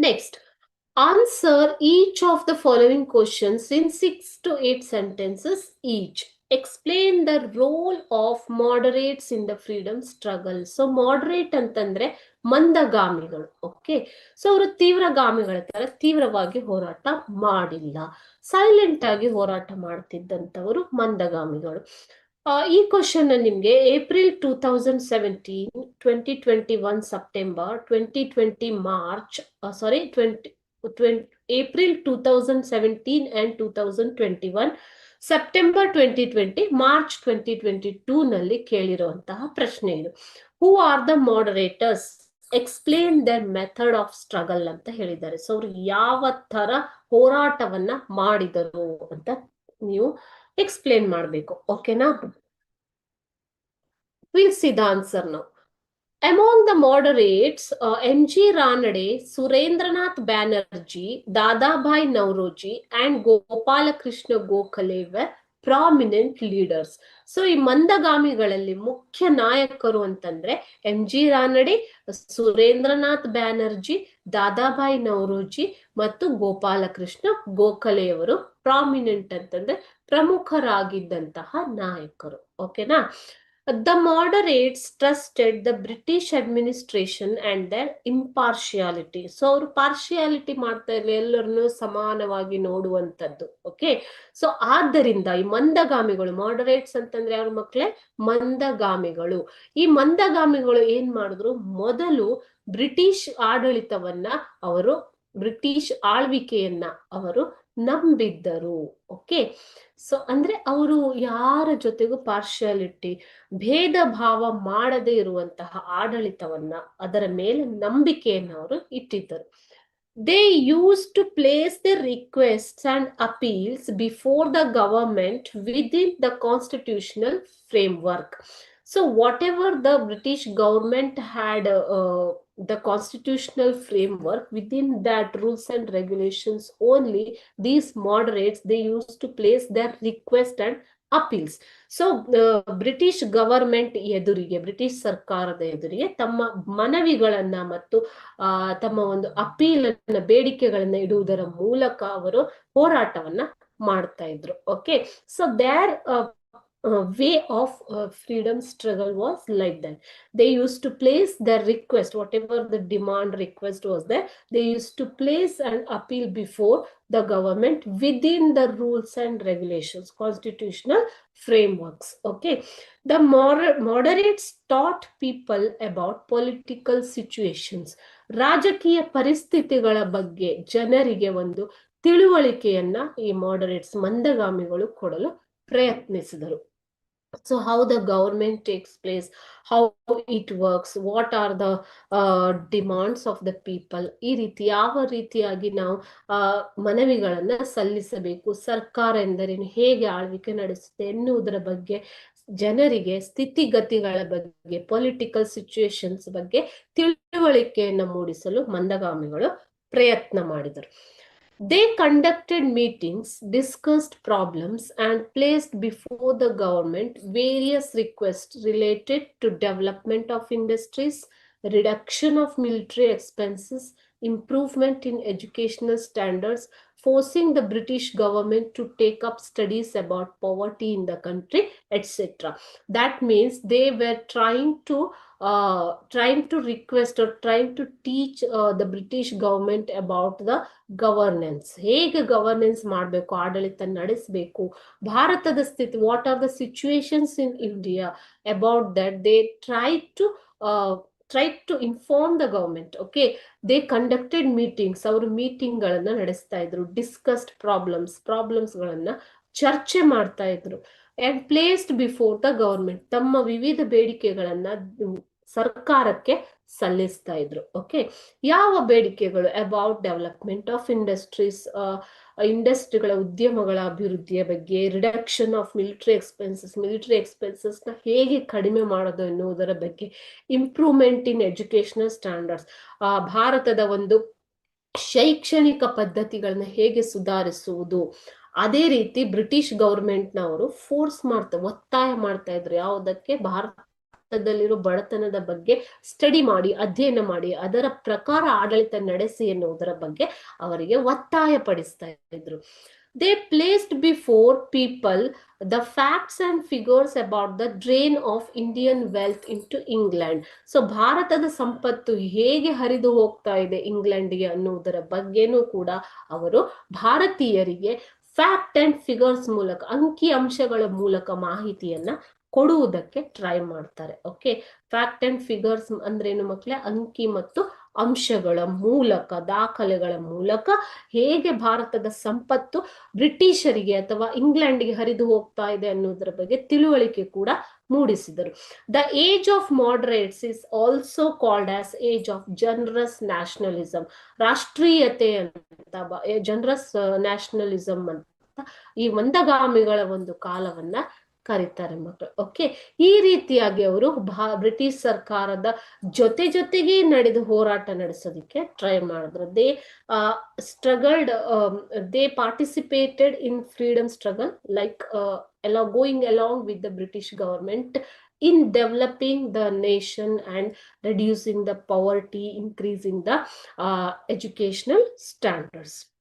Next, answer each of the following questions in 6 to 8 sentences each. Explain the role of moderates in the freedom struggle. So moderate ಅಂತಂದ್ರೆ ಮಂದಗಾಮಿಗಳು. Okay, so ಅವರು ತೀವ್ರಗಾಮಿಗಳ ತರ ತೀವ್ರವಾಗಿ ಹೋರಾಟ ಮಾಡಿಲ್ಲ, silent ಆಗಿ ಹೋರಾಟ ಮಾಡ್ತಿದ್ದಂಥವರು ಮಂದಗಾಮಿಗಳು. ಈ ಕ್ವಶನ್ ನಿಮ್ಗೆ April 2017, 2021 September, 2020 March, sorry 20 April 2017 and 2021, September 2020, March 2022 ನಲ್ಲಿ ಕೇಳಿರುವಂತಹ ಪ್ರಶ್ನೆ ಇದು. Who are the moderators, explain their method of struggle ಅಂತ ಹೇಳಿದ್ದಾರೆ. ಸೊ ಅವ್ರು ಯಾವ ತರ ಹೋರಾಟವನ್ನ ಮಾಡಿದರು ಅಂತ ನೀವು ಎಕ್ಸ್ಪ್ಲೇನ್ ಮಾಡಬೇಕು. ಓಕೆನಾ? Will see the answer now. Among the moderates, M.G. Ranade, Surendranath Banerjee, Dadabhai Nauroji, and Gopalakrishna Gokhale were prominent leaders. So ಈ ಮಂದಗಾಮಿಗಳಲ್ಲಿ ಮುಖ್ಯ ನಾಯಕರು ಅಂತಂದ್ರೆ M.G. ರಾನಡೆ, ಸುರೇಂದ್ರನಾಥ್ ಬ್ಯಾನರ್ಜಿ, ದಾದಾಬಾಯಿ ನೌರೋಜಿ ಮತ್ತು ಗೋಪಾಲಕೃಷ್ಣ ಗೋಖಲೆಯವರು ಪ್ರಾಮಿನೆಂಟ್ ಅಂತಂದ್ರೆ ಪ್ರಮುಖರಾಗಿದ್ದಂತಹ ನಾಯಕರು. ಓಕೆನಾ? The moderates trusted the British administration and their impartiality. So ಅವರು partiality ಮಾಡ್ತಾ ಇರಲಿಲ್ಲ, ಎಲ್ಲರನ್ನು ಸಮಾನವಾಗಿ ನೋಡುವಂಥದ್ದು. ಓಕೆ, ಸೊ ಆದ್ದರಿಂದ ಈ ಮಂದಗಾಮಿಗಳು, ಮಾಡರೇಟ್ಸ್ ಅಂತಂದ್ರೆ ಅವ್ರ ಮಕ್ಕಳೇ ಮಂದಗಾಮಿಗಳು. ಈ ಮಂದಗಾಮಿಗಳು ಏನ್ ಮಾಡಿದ್ರು, ಮೊದಲು ಬ್ರಿಟಿಷ್ ಆಡಳಿತವನ್ನ ಅವರು, ಬ್ರಿಟಿಷ್ ಆಳ್ವಿಕೆಯನ್ನ ಅವರು ನಂಬಿದ್ದರು. ಓಕೆ, ಸೊ ಅಂದ್ರೆ ಅವರು ಯಾರ ಜೊತೆಗೂ ಪಾರ್ಶಿಯಾಲಿಟಿ, ಭೇದ ಭಾವ ಮಾಡದೇ ಇರುವಂತಹ ಆಡಳಿತವನ್ನ, ಅದರ ಮೇಲೆ ನಂಬಿಕೆಯನ್ನು ಅವರು ಇಟ್ಟಿದ್ದರು. They used to place their requests and appeals before the government within the constitutional framework. So whatever the British government had the constitutional framework, within that rules and regulations only, these moderates, they used to place their request and appeals. So British government ಎದುರಿಗೆ, British ಸರ್ಕಾರದ ಎದುರಿಗೆ ತಮ್ಮ ಮನವಿಗಳನ್ನ ಮತ್ತು ತಮ್ಮ ಒಂದು ಅಪೀಲನ್ನ, ಬೇಡಿಕೆಗಳನ್ನ ಇಡುವುದರ ಮೂಲಕ ಅವರು ಹೋರಾಟವನ್ನ ಮಾಡ್ತಾ ಇದ್ರು. Okay, so their way of freedom struggle was like that. They used to place their request, whatever the demand request was there, they used to place an appeal before the government within the rules and regulations, constitutional frameworks. Okay, the moderates taught people about political situations. ರಾಜಕೀಯ ಪರಿಸ್ಥಿತಿಗಳ ಬಗ್ಗೆ ಜನರಿಗೆ ಒಂದು ತಿಳುವಳಿಕೆಯನ್ನ ಈ moderates, ಮಂದಗಾಮಿಗಳು ಕೊಡಲು ಪ್ರಯತ್ನಿಸಿದರು. So how the government takes place, how it works, what are the demands of the people, ಈ ರೀತಿ ಯಾವ ರೀತಿಯಾಗಿ ನಾವು ಮನವಿಗಳನ್ನ ಸಲ್ಲಿಸಬೇಕು, ಸರ್ಕಾರ ಎಂದರೇನು, ಹೇಗೆ ಆಳ್ವಿಕೆ ನಡೆಸುತ್ತೆ ಎನ್ನುವುದರ ಬಗ್ಗೆ, ಜನರಿಗೆ ಸ್ಥಿತಿಗತಿಗಳ ಬಗ್ಗೆ, ಪೊಲಿಟಿಕಲ್ ಸಿಚುಯೇಷನ್ಸ್ ಬಗ್ಗೆ ತಿಳುವಳಿಕೆಯನ್ನು ಮೂಡಿಸಲು ಮಂದಗಾಮಿಗಳು ಪ್ರಯತ್ನ ಮಾಡಿದರು. They conducted meetings, discussed problems, and placed before the government various requests related to development of industries, reduction of military expenses, improvement in educational standards, forcing the British government to take up studies about poverty in the country, etc. That means they were trying to request or trying to teach the British government about the governance, ಹೇಗೆ governance ಮಾಡಬೇಕು, ಆಡಳಿತ ನಡೆಸಬೇಕು, ಭಾರತದ ಸ್ಥಿತಿ, what are the situations in India, about that they try to inform the government. Okay, they conducted meetings, ಅವರು meeting ಗಳನ್ನ ನಡೆಸ್ತಾ ಇದ್ರು, ಡಿಸ್ಕಸ್ಡ್ ಪ್ರಾಬ್ಲಮ್ಸ್ ಗಳನ್ನ ಚರ್ಚೆ ಮಾಡ್ತಾ ಇದ್ರು, and placed before the government, ತಮ್ಮ ವಿವಿಧ ಬೇಡಿಕೆಗಳನ್ನ ಸರ್ಕಾರಕ್ಕೆ ಸಲ್ಲಿಸ್ತಾ ಇದ್ರು. ಓಕೆ, ಯಾವ ಬೇಡಿಕೆಗಳು? ಅಬೌಟ್ ಡೆವಲಪ್ಮೆಂಟ್ ಆಫ್ ಇಂಡಸ್ಟ್ರೀಸ್, ಇಂಡಸ್ಟ್ರಿಗಳ, ಉದ್ಯಮಗಳ ಅಭಿವೃದ್ಧಿಯ ಬಗ್ಗೆ, ರಿಡಕ್ಷನ್ ಆಫ್ ಮಿಲಿಟರಿ ಎಕ್ಸ್ಪೆನ್ಸಸ್ ನ ಹೇಗೆ ಕಡಿಮೆ ಮಾಡೋದು ಎನ್ನುವುದರ ಬಗ್ಗೆ, ಇಂಪ್ರೂವ್ಮೆಂಟ್ ಇನ್ ಎಜುಕೇಶನಲ್ ಸ್ಟ್ಯಾಂಡರ್ಡ್ಸ್, ಭಾರತದ ಒಂದು ಶೈಕ್ಷಣಿಕ ಪದ್ಧತಿಗಳನ್ನ ಹೇಗೆ ಸುಧಾರಿಸುವುದು. ಅದೇ ರೀತಿ ಬ್ರಿಟಿಷ್ ಗವರ್ಮೆಂಟ್ ನವರು ಒತ್ತಾಯ ಮಾಡ್ತಾ ಇದ್ರು ಯಾವುದಕ್ಕೆ? ಭಾರತ ಭಾರತದಲ್ಲಿರೋ ಬಡತನದ ಬಗ್ಗೆ ಸ್ಟಡಿ ಮಾಡಿ, ಅಧ್ಯಯನ ಮಾಡಿ, ಅದರ ಪ್ರಕಾರ ಆಡಳಿತ ನಡೆಸಿ ಎನ್ನುವುದರ ಬಗ್ಗೆ ಅವರಿಗೆ ಒತ್ತಾಯ ಪಡಿಸ್ತಾ ಇದ್ರು. They placed before people the facts and figures about the drain of Indian wealth into England. So ಭಾರತದ ಸಂಪತ್ತು ಹೇಗೆ ಹರಿದು ಹೋಗ್ತಾ ಇದೆ ಇಂಗ್ಲೆಂಡ್ಗೆ ಅನ್ನುವುದರ ಬಗ್ಗೆನೂ ಕೂಡ ಅವರು ಭಾರತೀಯರಿಗೆ ಫ್ಯಾಕ್ಟ್ ಅಂಡ್ ಫಿಗರ್ಸ್ ಮೂಲಕ, ಅಂಕಿ ಅಂಶಗಳ ಮೂಲಕ ಮಾಹಿತಿಯನ್ನ ಕೊಡುವುದಕ್ಕೆ ಟ್ರೈ ಮಾಡ್ತಾರೆ. ಓಕೆ, ಫ್ಯಾಕ್ಟ್ ಅಂಡ್ ಫಿಗರ್ಸ್ ಅಂದ್ರೇನು ಮಕ್ಕಳೇ? ಅಂಕಿ ಮತ್ತು ಅಂಶಗಳ ಮೂಲಕ, ದಾಖಲೆಗಳ ಮೂಲಕ ಹೇಗೆ ಭಾರತದ ಸಂಪತ್ತು ಬ್ರಿಟಿಷರಿಗೆ ಅಥವಾ ಇಂಗ್ಲೆಂಡ್ಗೆ ಹರಿದು ಹೋಗ್ತಾ ಇದೆ ಅನ್ನೋದರ ಬಗ್ಗೆ ತಿಳುವಳಿಕೆ ಕೂಡ ಮೂಡಿಸಿದರು. The age of moderates is also called as age of generous nationalism. ರಾಷ್ಟ್ರೀಯತೆ ಅಂತ, ಜನರಸ್ ನ್ಯಾಷನಲಿಸಂ ಅಂತ ಈ ಮಂದಗಾಮಿಗಳ ಒಂದು ಕಾಲವನ್ನ ಕರೀತಾರೆ ಮಕ್ಕಳು. ಓಕೆ, ಈ ರೀತಿಯಾಗಿ ಅವರು ಬ್ರಿಟಿಷ್ ಸರ್ಕಾರದ ಜೊತೆಗೆ ನಡೆದು ಹೋರಾಟ ನಡೆಸೋದಕ್ಕೆ ಟ್ರೈ ಮಾಡಿದ್ರು. They struggled, they participated in freedom struggle, like going along with the British government in developing the nation and reducing the poverty, increasing the educational standards.